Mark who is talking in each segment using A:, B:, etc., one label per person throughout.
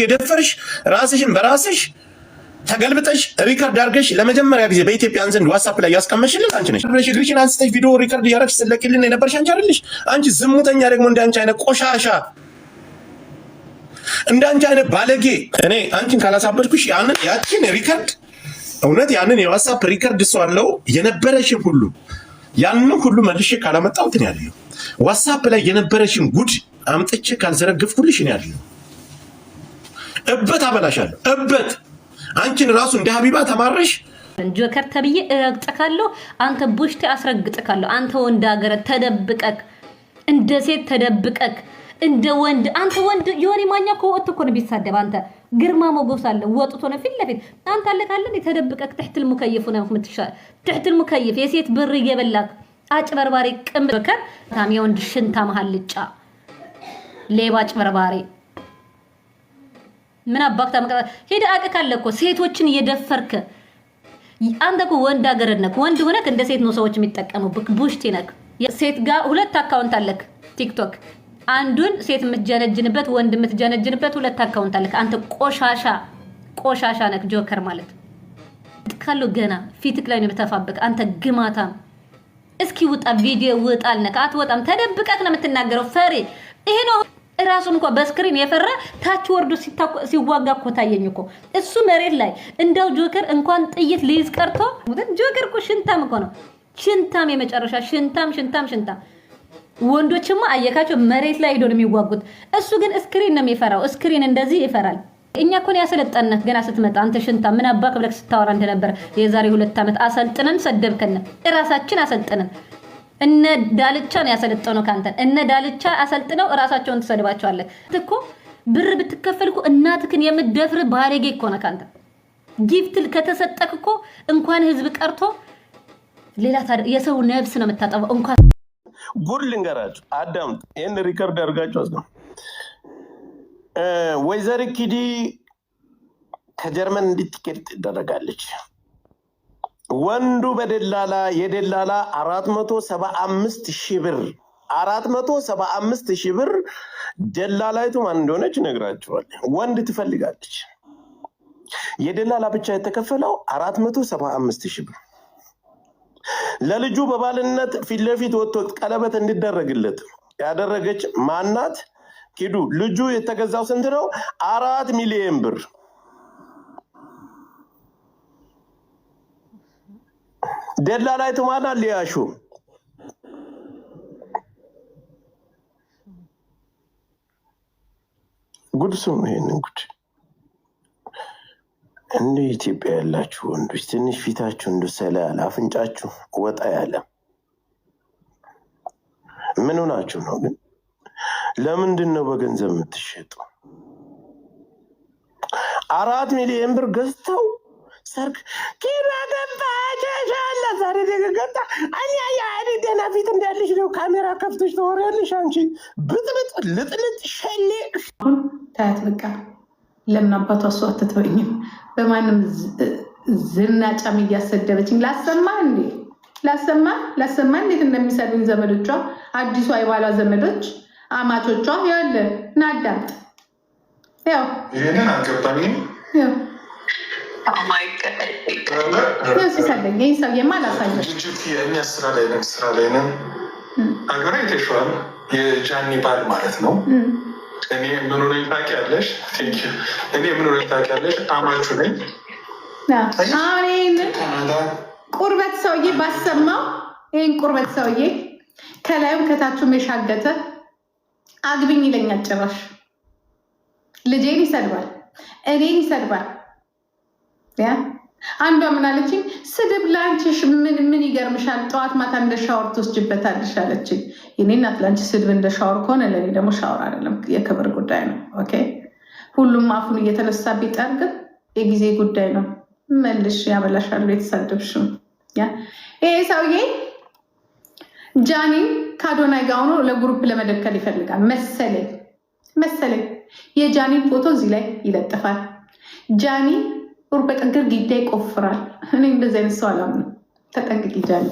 A: የደፈርሽ ራስሽን በራስሽ ተገልብጠሽ ሪከርድ አድርገሽ ለመጀመሪያ ጊዜ በኢትዮጵያን ዘንድ ዋትስአፕ ላይ ያስቀመጥሽልን አንቺ ነሽ። እግርሽን አንስተሽ ቪዲዮ ሪከርድ እያደረግሽ ስለቅልን የነበርሽ አንቺ አይደለሽ? አንቺ ዝሙተኛ ደግሞ እንዳንቺ አይነት ቆሻሻ እንዳንቺ አይነት ባለጌ እኔ አንቺን ካላሳበድኩሽ ያችን ሪከርድ እውነት ያንን የዋትስአፕ ሪከርድ ሰዋለው የነበረሽን ሁሉ ያንን ሁሉ መልሼ ካላመጣሁት ነው ያለው። ዋትስአፕ ላይ የነበረሽን ጉድ አምጥቼ ካልዘረግፍኩልሽ ነው ያለው። እበት አበላሻለሁ እበት አንቺን ራሱ እንደ ሀቢባ ተማረሽ
B: ጆከር ተብዬ እረግጠካለሁ። አንተ ቡሽቴ አስረግጠካለሁ። አንተ ወንድ ሀገር ተደብቀክ እንደ ሴት ተደብቀክ እንደ ወንድ አንተ ወንድ የሆነ ማኛ ኮወጥ እኮ ነው ቢሳደብ አንተ ግርማ ሞገስ አለ ወጥቶ ነው ፊት ለፊት አንተ አለካለ ተደብቀክ تحت المكيف ነው ምትሻል تحت المكيف የሴት ብር እየበላክ አጭበርባሪ ቅም ጆከር ታም የወንድ ሽንታ መሐልጫ ሌባ አጭበርባሪ ምን አባክታ መቀጣ ሄደ አቀካለኮ ሴቶችን እየደፈርክ አንተ እኮ ወንድ ሀገር ነክ ወንድ ሆነክ እንደ ሴት ነው ሰዎች የሚጠቀሙብክ ቡሽቲ ነክ ሴት ጋር ሁለት አካውንት አለክ ቲክቶክ አንዱን ሴት የምትጀነጅንበት ወንድ የምትጀነጅንበት ሁለት አካውንት አለክ አንተ ቆሻሻ ነክ ጆከር ማለት ካሉ ገና ፊትክ ላይ ነው በተፋበቀ አንተ ግማታም እስኪ ውጣ ቪዲዮ ውጣልነክ አትወጣም ተደብቀክ ነው የምትናገረው ፈሪ ይሄ ነው ራሱን እንኳን በስክሪን የፈራ ታች ወርዶ ሲዋጋ እኮ ታየኝ እኮ እሱ መሬት ላይ እንደው ጆከር እንኳን ጥይት ሊይዝ ቀርቶ ጆከር እኮ ሽንታም እኮ ነው ሽንታም የመጨረሻ ሽንታም ወንዶችማ አየካቸው መሬት ላይ ሄዶ ነው የሚዋጉት እሱ ግን ስክሪን ነው የሚፈራው ስክሪን እንደዚህ ይፈራል እኛ እኮ ነው ያሰለጠነክ ገና ስትመጣ አንተ ሽንታም ምን አባክ ብለክ ስታወራ እንደነበር የዛሬ 2 አመት አሰልጥነን ሰደብከነ ራሳችን አሰልጥነን እነ ዳልቻ ነው ያሰለጠነው ካንተ እነ ዳልቻ አሰልጥነው ራሳቸውን ተሰድባቸዋለህ እኮ ብር ብትከፈልኩ እናትክን የምትደፍር ባለጌ እኮ ነው ካንተ ጊፍት ከተሰጠክ እኮ እንኳን ህዝብ ቀርቶ ሌላ የሰው ነፍስ ነው የምታጠፋው እንኳን
A: ጉድ ልንገራችሁ አዳም ይሄን ሪከርድ አድርጋችሁ አስነው ወይዘር ኪዲ ከጀርመን እንድትቀር ትደረጋለች ወንዱ በደላላ የደላላ 475,000 ብር 475,000 ብር ደላላይቱ ማን እንደሆነች ነግራችኋለሁ ወንድ ትፈልጋለች የደላላ ብቻ የተከፈለው 475,000 ብር ለልጁ በባልነት ፊት ለፊት ወጥቶ ቀለበት እንዲደረግለት ያደረገች ማናት ኪዱ ልጁ የተገዛው ስንት ነው 4 ሚሊዮን ብር ደላላይቱ ማናት ሊያሹ ጉድ ሰው ይሄንን ጉድ እንደ ኢትዮጵያ ያላችሁ ወንዶች ትንሽ ፊታችሁ እንደሰላ ያለ አፍንጫችሁ ወጣ ያለ ምን ሆናችሁ ነው ግን ለምንድን ነው በገንዘብ የምትሸጡ 4 ሚሊዮን ብር ገዝተው ሰርክ ኪራገባ ጃጃላ ዛሬ ደገገታ አያ ደና ፊት እንዳለሽ ነው ካሜራ ከፍተሽ ተወራለሽ አንቺ ብጥብጥ ልጥልጥ ሸሌ
C: ታያት በቃ ለምን አባቷ እሷ አትተወኝም በማንም ዝናጫም እያሰደበችኝ ላሰማ እንዴት እንደሚሰዱኝ ዘመዶቿ አዲሱ አይባሏ ዘመዶች አማቾቿ ያለ ናዳምጥ ያው
D: ይሄንን አልገባኝም
C: ያው ሲሰደኝ ሰው የማላሳየው
D: የእኛ ስራ ላይ ነን አገራ የተሸዋል የጃኒ ባል ማለት ነው እኔ ምን ሆነኝ ታውቂያለሽ እኔ ምን ሆነኝ ታውቂያለሽ አማቹ ነኝ
C: ቁርበት ሰውዬ ባሰማው ይሄን ቁርበት ሰውዬ ከላይም ከታቹም የሻገተ አግብኝ ይለኛል ጭራሽ ልጄን ይሰድባል እኔን ይሰድባል ያ አንዷ ምን አለችኝ ስድብ ላንቺሽ ምን ይገርምሻል ጠዋት ማታ እንደ ሻወር ትወስጂበታለሽ አለችኝ የኔ እናት ላንቺ ስድብ እንደ ሻወር ከሆነ ለኔ ደግሞ ሻወር አይደለም የክብር ጉዳይ ነው ኦኬ ሁሉም አፉን እየተነሳ ቢጠርግ የጊዜ ጉዳይ ነው መልሽ ያበላሻል የተሰደብሽው ያ ይሄ ሰውዬ ጃኒ ካዶናይ ጋር ሆኖ ለግሩፕ ለመደከል ይፈልጋል መሰለኝ የጃኒን ፎቶ እዚህ ላይ ይለጥፋል ጃኒ በቀንገር ግዴ ይቆፍራል እኔ እንደዚህ አይነት ሰው አላምንም ተጠንቅቂ ጃኒ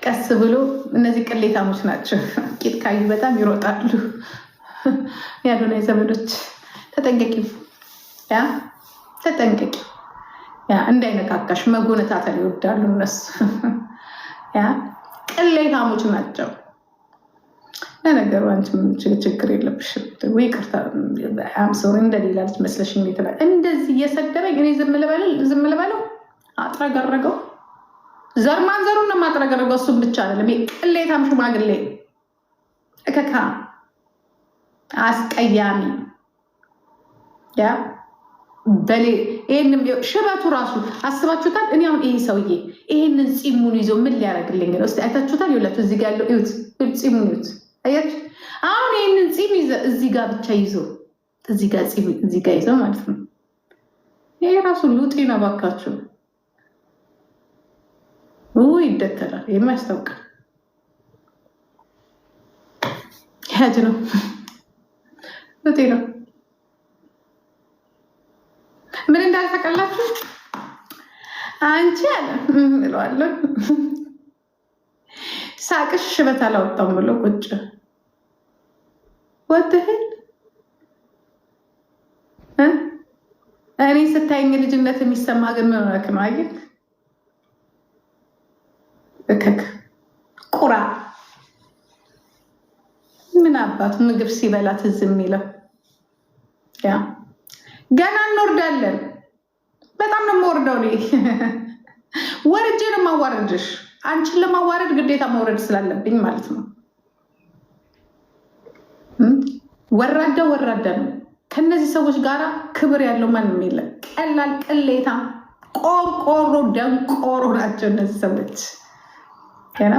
C: ቀስ ብሎ እነዚህ ቅሌታሞች ናቸው ቂጥ ካዩ በጣም ይሮጣሉ ያዶናይ ዘመዶች ተጠንቀቂ፣ ያ ተጠንቀቂ። ያ እንዳይነካካሽ መጎነታተል ይወዳሉ እነሱ። ያ ቅሌታሞች ናቸው። ለነገሩ አንቺም ችግር የለብሽም። ወይ ቅርታ አምሶሪ እንደሌላ ልጅ መስለሽ እንደዚህ እየሰደበኝ እኔ ዝም ልበለው? አጥረገረገው ዘር ማንዘሩን ነው የማጥረገረገው። እሱም ብቻ አይደለም ቅሌታም ሽማግሌ እከካ አስቀያሚ ያ በሌ ይሄንም ሽበቱ ራሱ አስባችሁታል? እኔ አሁን ይሄ ሰውዬ ይሄንን ፂሙን ይዞ ምን ሊያደርግልኝ ነው? እስቲ አይታችሁታል? ይኸውላችሁ እዚህ ጋር ያለው እዩት፣ ፂሙን እዩት። አያችሁ? አሁን ይሄንን ፂም እዚህ ጋር ብቻ ይዞ እዚህ ጋር ፂም እዚህ ጋር ይዞ ማለት ነው። ይሄ ራሱ ሉጤ ነው ባካችሁ። ይደተራል። የሚያስታውቃል ያጅ ነው ሉጤ ነው። ምን እንዳልተቀላችሁ አንቺ አለ እለዋለሁ። ሳቅሽ ሽበት አላወጣም ብሎ ቁጭ ወጥህል እኔ ስታይኝ ልጅነት የሚሰማ ግን ምን ሆነክ ነው? አየህ እከክ ቁራ ምን አባቱ ምግብ ሲበላ ትዝ የሚለው ያ ገና እንወርዳለን። በጣም ነው የምወርደው እኔ ወርጄ ነው የማዋረድሽ። አንቺን ለማዋረድ ግዴታ መውረድ ስላለብኝ ማለት ነው። ወራዳ ነው። ከነዚህ ሰዎች ጋር ክብር ያለው ማንም የለም። ቀላል ቅሌታ ቆርቆሮ ደንቆሮ ናቸው እነዚህ ሰዎች። ገና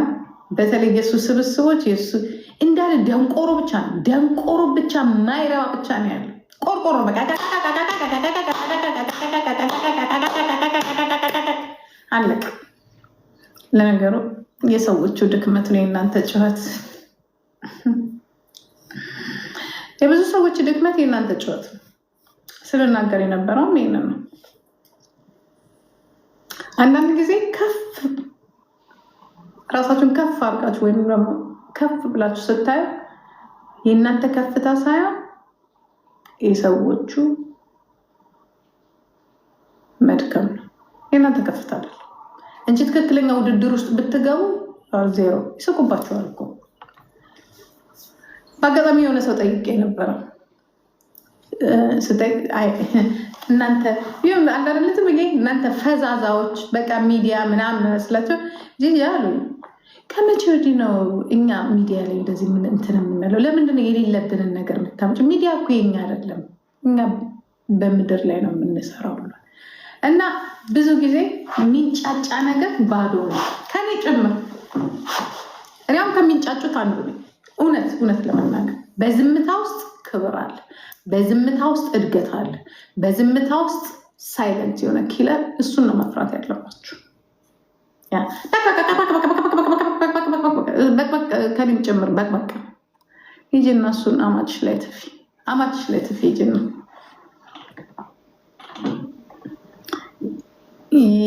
C: በተለይ የሱ ስብስቦች የሱ እንዳለ ደንቆሮ ብቻ ማይረባ ብቻ ነው ያለው። ቆርቆሮ በቃ አለቅ። ለነገሩ የሰዎቹ ድክመት ነው የእናንተ ጩኸት። የብዙ ሰዎች ድክመት የእናንተ ጩኸት ስልናገር የነበረው ይሄንን ነው። አንዳንድ ጊዜ ራሳችሁን ከፍ አድርጋችሁ ወይም ደግሞ ከፍ ብላችሁ ስታዩ የእናንተ ከፍታ ሳይሆን የሰዎቹ መድከም ነው። የእናንተ ከፍታ አይደለም እንጂ ትክክለኛ ውድድር ውስጥ ብትገቡ ዜሮ ይስቁባችኋል እኮ። በአጋጣሚ የሆነ ሰው ጠይቄ ነበረ። እናንተ አንዳንድነትም እናንተ ፈዛዛዎች በቃ ሚዲያ ምናምን መስላቸው ጂጂ አሉ። ከመቼ ወዲህ ነው እኛ ሚዲያ ላይ እንደዚህ እንትን የምንለው? ለምንድነው የሌለብንን ነገር የምታመጭ? ሚዲያ እኮ የኛ አይደለም፣ እኛ በምድር ላይ ነው የምንሰራው ብሏል። እና ብዙ ጊዜ የሚንጫጫ ነገር ባዶ ነው፣ ከኔ ጭምር። እኔም ከሚንጫጩት አንዱ ነኝ። እውነት ለመናገር በዝምታ ውስጥ ክብር አለ፣ በዝምታ ውስጥ እድገት አለ፣ በዝምታ ውስጥ ሳይለንት የሆነ ኪለር። እሱን ነው መፍራት ያለባችሁ። ከኔም ጭምር በቃ ሂጂና እሱን አማችሽ ላይ ትፊ ሂጂና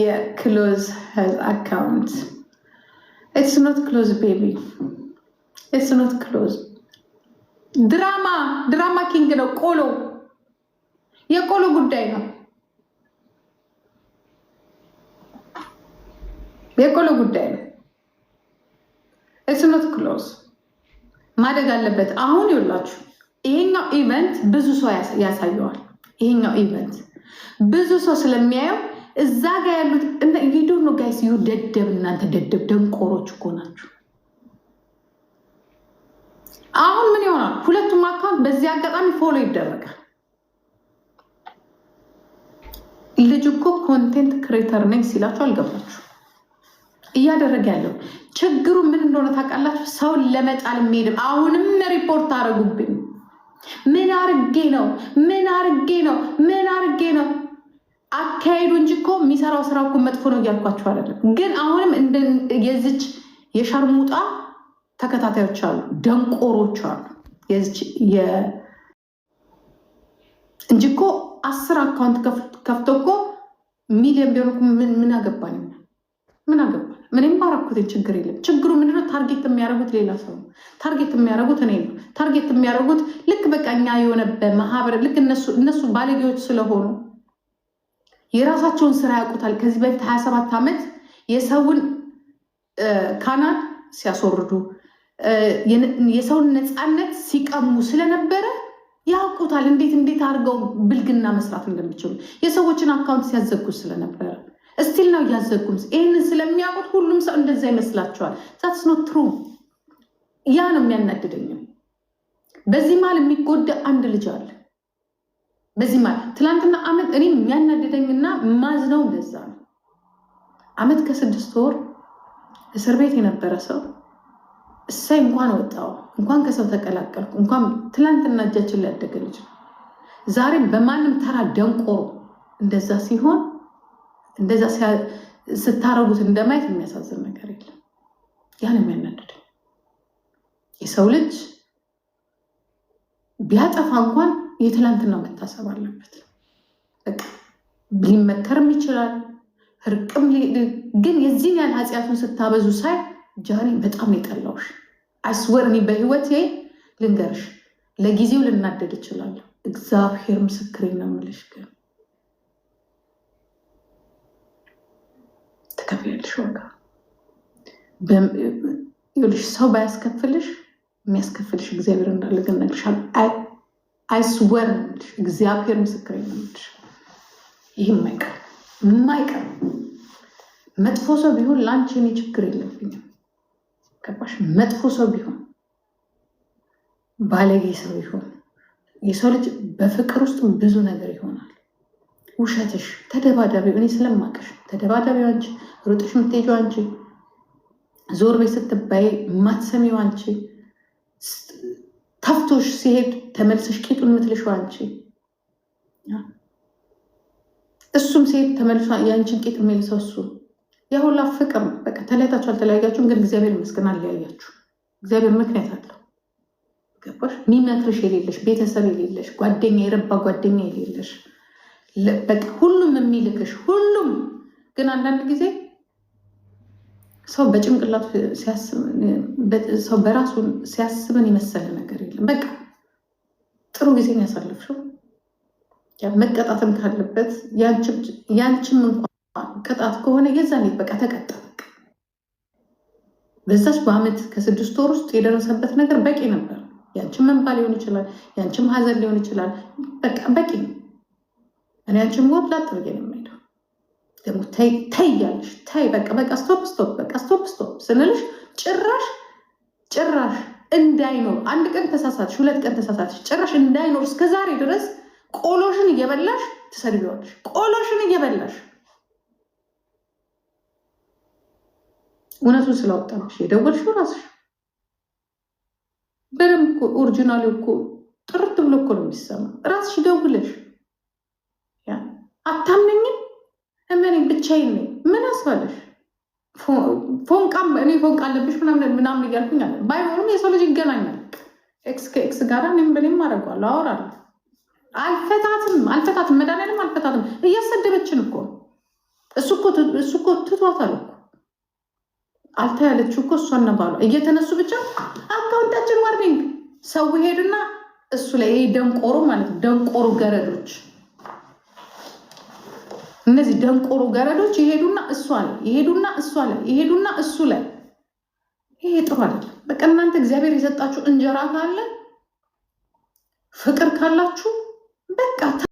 C: የክሎዝ አካውንት ኢትስ ኖት ክሎዝ ቤቢ ኢትስ ኖት ክሎዝ። ድራማ ኪንግ ነው። የቆሎ ጉዳይ ነው። የቆሎ ጉዳይ ነው። ኢትስ ኖት ክሎዝ። ማደግ አለበት። አሁን ይኸውላችሁ ይሄኛው ኢቨንት ብዙ ሰው ያሳየዋል። ይሄኛው ኢቨንት ብዙ ሰው ስለሚያየው እዛ ጋር ያሉት ቪዲዮ ነው ጋይስ። ዩ ደደብ፣ እናንተ ደደብ ደንቆሮች እኮ ናችሁ። አሁን ምን ይሆናል? ሁለቱም አካውንት በዚህ አጋጣሚ ፎሎ ይደረጋል። ልጅ እኮ ኮንቴንት ክሬተር ነኝ ሲላችሁ አልገባችሁ? እያደረገ ያለው ችግሩ ምን እንደሆነ ታውቃላችሁ? ሰውን ለመጣል የሚሄድም አሁንም ሪፖርት አደረጉብኝ። ምን አርጌ ነው አካሄዱ እንጂ እኮ የሚሰራው ስራ እኮ መጥፎ ነው እያልኳቸው አይደለም። ግን አሁንም የዚች የሸርሙጣ ተከታታዮች አሉ፣ ደንቆሮች አሉ። የዚች እንጂ እኮ 10 አካውንት ከፍቶ እኮ ሚሊዮን ቢሆን ምን አገባን? ምንም ባረኩት ችግር የለም። ችግሩ ምንድነው? ታርጌት የሚያደርጉት ሌላ ሰው ነው። ታርጌት የሚያደርጉት እኔ ነው። ታርጌት የሚያደርጉት ልክ በቃ እኛ የሆነ በማህበር ልክ እነሱ ባለጌዎች ስለሆኑ የራሳቸውን ስራ ያውቁታል። ከዚህ በፊት 27 ዓመት የሰውን ካናል ሲያስወርዱ የሰውን ነፃነት ሲቀሙ ስለነበረ ያውቁታል። እንዴት አድርገው ብልግና መስራት እንደሚችሉ የሰዎችን አካውንት ሲያዘጉ ስለነበረ እስቲል ነው እያዘጉም። ይህንን ስለሚያውቁት ሁሉም ሰው እንደዛ ይመስላቸዋል። ዛትስ ኖት ትሩ። ያ ነው የሚያናድደኝም። በዚህ መሀል የሚጎዳ አንድ ልጅ አለ። በዚህ መሀል ትላንትና ዓመት እኔ የሚያናድደኝና ማዝነው እንደዛ ነው። ዓመት ከ6 ወር እስር ቤት የነበረ ሰው እሳይ እንኳን ወጣው እንኳን ከሰው ተቀላቀልኩ እንኳን ትላንትና እጃችን ላይ ያደገ ልጅ ነው። ዛሬም በማንም ተራ ደንቆሮ እንደዛ ሲሆን እንደዛ ስታረጉት እንደማየት የሚያሳዝን ነገር የለም። ያን የሚያናድድ የሰው ልጅ ቢያጠፋ እንኳን የትላንትናው መታሰብ አለበት። በቃ ሊመከርም ይችላል እርቅም። ግን የዚህን ያህል ኃጢአቱን ስታበዙ ሳይ ጃኒ በጣም የጠላውሽ አይስወር። እኔ በህይወቴ ልንገርሽ ለጊዜው ልናደድ እችላለሁ። እግዚአብሔር ምስክሬን ነው የምልሽ። ግን ትከፍያለሽ ዋጋ። ይኸውልሽ ሰው ባያስከፍልሽ የሚያስከፍልሽ እግዚአብሔር እንዳለ ግን እነግርሻለሁ። አይስወር ነው የምልሽ። እግዚአብሔር ምስክሬን ነው የምልሽ። ይህ የማይቀር መጥፎ ሰው ቢሆን ለአንቺ እኔ ችግር የለብኝም። ገባሽ? መጥፎ ሰው ቢሆን ባለጌ ሰው ቢሆን የሰው ልጅ በፍቅር ውስጥ ብዙ ነገር ይሆናል። ውሸትሽ፣ ተደባዳቢው እኔ ስለማቀሽ ተደባዳቢው አንቺ፣ ሩጥሽ የምትሄጂው አንቺ፣ ዞር ቤት ስትባይ የማትሰሚው አንቺ፣ ተፍቶሽ ሲሄድ ተመልሰሽ ቂጡን የምትልሽው አንቺ፣ እሱም ሲሄድ ተመልሶ የአንቺን ቂጥ የሚልሰው እሱ። የሁላ ፍቅር ነው። በቃ ተለያይታችሁ አልተለያያችሁም፣ ግን እግዚአብሔር ይመስገን አለያያችሁ። እግዚአብሔር ምክንያት አለው። ገባሽ? የሚመክርሽ የሌለሽ ቤተሰብ የሌለሽ ጓደኛ፣ የረባ ጓደኛ የሌለሽ በቃ ሁሉም የሚልክሽ ሁሉም። ግን አንዳንድ ጊዜ ሰው በጭንቅላቱ ሰው በራሱ ሲያስብን የመሰለ ነገር የለም። በቃ ጥሩ ጊዜን ያሳለፍሽው መቀጣትም ካለበት ያንቺም እንኳን ቅጣት ከሆነ የዛኔ በቃ ተቀጣ። በዛች በዓመት ከ6 ወር ውስጥ የደረሰበት ነገር በቂ ነበር። ያንቺም መንባ ሊሆን ይችላል፣ ያንቺም ሀዘን ሊሆን ይችላል። በቃ በቂ ነው። እኔ ያንቺም ሞት ላጥርጌ ነው የምሄደው። ደግሞ ተይ ያለሽ ተይ በቃ ስቶፕ ስንልሽ ጭራሽ እንዳይኖር 1 ቀን ተሳሳትሽ፣ 2 ቀን ተሳሳትሽ፣ ጭራሽ እንዳይኖር እስከዛሬ ድረስ ቆሎሽን እየበላሽ ትሰድቢዋለሽ። ቆሎሽን እየበላሽ እውነቱን ስላወጣሽ የደወልሽው ራስሽ በደንብ እኮ ኦሪጂናል እኮ ጥርት ብሎ እኮ ነው የሚሰማ። ራስሽ ደውለሽ አታምነኝም? እመኔ ብቻዬን ነኝ ምን አስባለሽ? እኔ ፎንቃ አለብሽ ምናምን እያልኩኝ አለ። ባይሆንም የሰው ልጅ ይገናኛል። ኤክስ ከኤክስ ጋር እኔም በኔም አደርገዋለሁ፣ አወራለሁ። አልፈታትም መድኃኒዓለም አልፈታትም። እያሰደበችን እኮ እሱ እኮ ትቷታል እኮ አልታ ያለችው እኮ እሷን ነባሉ እየተነሱ ብቻ አካውንታችን ዋርኒንግ ሰው ሄድና እሱ ላይ ይሄ ደንቆሮ ማለት ደንቆሮ ገረዶች፣ እነዚህ ደንቆሮ ገረዶች ይሄዱና እሷ ላይ ይሄ ጥሩ አይደለም። በቃ እናንተ እግዚአብሔር የሰጣችሁ እንጀራ ካለ ፍቅር ካላችሁ በቃ